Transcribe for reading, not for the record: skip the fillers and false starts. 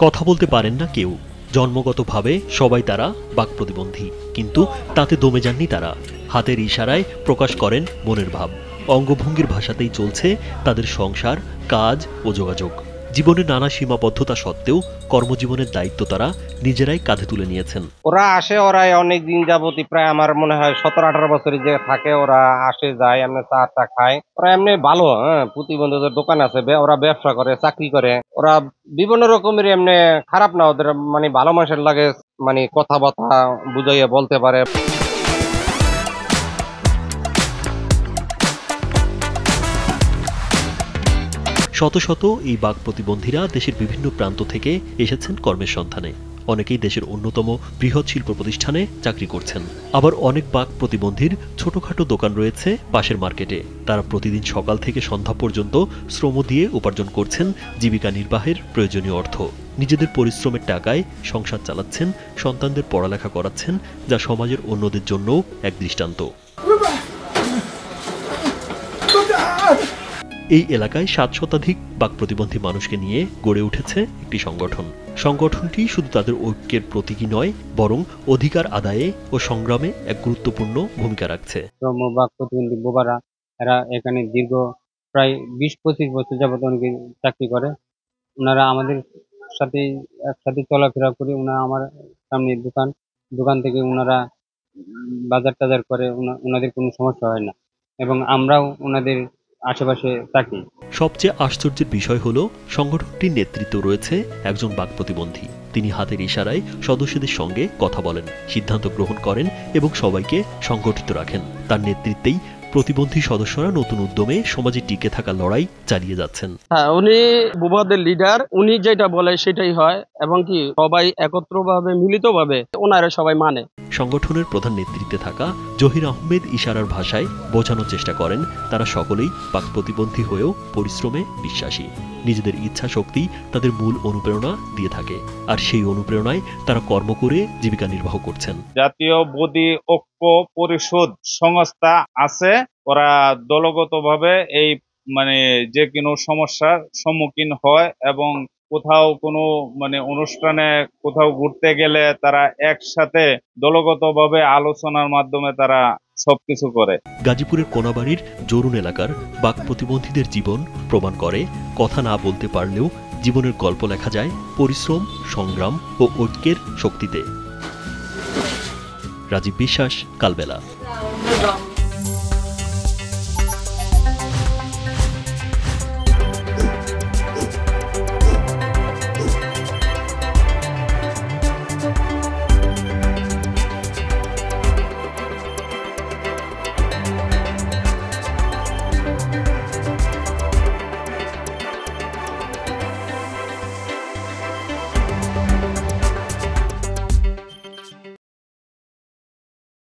কথা বলতে পারেন না কেউ, জন্মগতভাবে সবাই তারা বাক প্রতিবন্ধী, কিন্তু তাতে দমে যাননি তারা। হাতের ইশারায় প্রকাশ করেন মনের ভাব, অঙ্গভঙ্গির ভাষাতেই চলছে তাদের সংসার, কাজ ও যোগাযোগ। জীবনে নানা সীমাবদ্ধতা সত্ত্বেও কর্মজীবনের দায়িত্ব তারা নিজেরাই কাঁধে তুলে নিয়েছেন। ওরা আসে, ওরা অনেক দিন যাবতই, প্রায় আমার মনে হয় 17-18 বছর যে থাকে, ওরা আসে যায়, এমনি চা খায়। ওরা এমনি ভালো, প্রতিবন্ধীদের দোকান আছে, ওরা ব্যবসা করে, চাকরি করে। ওরা বিভিন্ন রকমের এমনি খারাপ না, ওদের মানে ভালো মানুষের লাগে, মানে কথাবার্তা বুঝাইয়া বলতে পারে। শত শত এই বাক প্রতিবন্ধীরা দেশের বিভিন্ন প্রান্ত থেকে এসেছেন কর্মের সন্ধানে। অনেকেই দেশের অন্যতম বৃহৎ শিল্প প্রতিষ্ঠানে চাকরি করছেন। আবার অনেক বাক প্রতিবন্ধীর ছোটখাটো দোকান রয়েছে পাশের মার্কেটে। তারা প্রতিদিন সকাল থেকে সন্ধ্যা পর্যন্ত শ্রম দিয়ে উপার্জন করছেন জীবিকা নির্বাহের প্রয়োজনীয় অর্থ। নিজেদের পরিশ্রমের টাকায় সংসার চালাচ্ছেন, সন্তানদের পড়ালেখা করাচ্ছেন, যা সমাজের অন্যদের জন্যও এক দৃষ্টান্ত। এই এলাকায় 7 শতাধিক বাক প্রতিবন্ধী মানুষকে নিয়ে গড়ে উঠেছে একটি সংগঠন। সংগঠনটি শুধু তাদের ঐক্যের প্রতীকী নয়, বরং অধিকার আদায়ে ও সংগ্রামে এক গুরুত্বপূর্ণ ভূমিকা রাখছে। বাক প্রতিবন্ধী বোবারা এরা এখানে দীর্ঘ প্রায় 20-25 বছর যাবত অনেকে চাকরি করে। ওনারা আমাদের সাথে একসাথে চলাফেরা করে। ওনারা আমার সামনে দোকান থেকে ওনারা বাজার টাজার করে, ওনাদের কোনো সমস্যা হয় না, এবং আমরাও ওনাদের আশেপাশে থাকি। সবচেয়ে আশ্চর্যের বিষয় হলো সংগঠনটির নেতৃত্ব রয়েছে একজন বাক প্রতিবন্ধী। তিনি হাতের ইশারায় সদস্যদের সঙ্গে কথা বলেন, সিদ্ধান্ত গ্রহণ করেন এবং সবাইকে সংগঠিত রাখেন। তার নেতৃত্বেই প্রতিবন্ধী সদস্যরা নতুন উদ্যমে সমাজে টিকে থাকার লড়াই চালিয়ে যাচ্ছেন। হ্যাঁ, উনি বোবাদের লিডার, উনি যেটা বলে সেটাই হয়, এবং কি সবাই একত্রভাবে মিলিতভাবে ওনারা সবাই মানে। সংগঠনের প্রধান নেতৃত্বে থাকা জহির আহমেদ ইশারার ভাষায় বোঝানোর চেষ্টা করেন তারা সকলেই বাক প্রতিবন্ধী হয়েও পরিশ্রমে বিশ্বাসী। নিজেদের ইচ্ছা শক্তি তাদের মূল অনুপ্রেরণা দিয়ে থাকে, আর সেই অনুপ্রেরণায় তারা কর্ম করে জীবিকা নির্বাহ করছেন। জাতীয় বদি ঐক্য পরিষদ সংস্থা আছে, ওরা দলগতভাবে এই যে কোনো সমস্যার সম্মুখীন হয়, এবং কোথাও কোনো অনুষ্ঠানে কোথাও ঘুরতে গেলে তারা একসাথে দলগতভাবে আলোচনার মাধ্যমে তারা সবকিছু করে। গাজীপুরের কোনাবাড়ির জরুন এলাকার বাক প্রতিবন্ধীদের জীবন প্রমাণ করে কথা না বলতে পারলেও জীবনের গল্প লেখা যায় পরিশ্রম, সংগ্রাম ও ঐক্যের শক্তিতে। রাজীব বিশ্বাস, কালবেলা।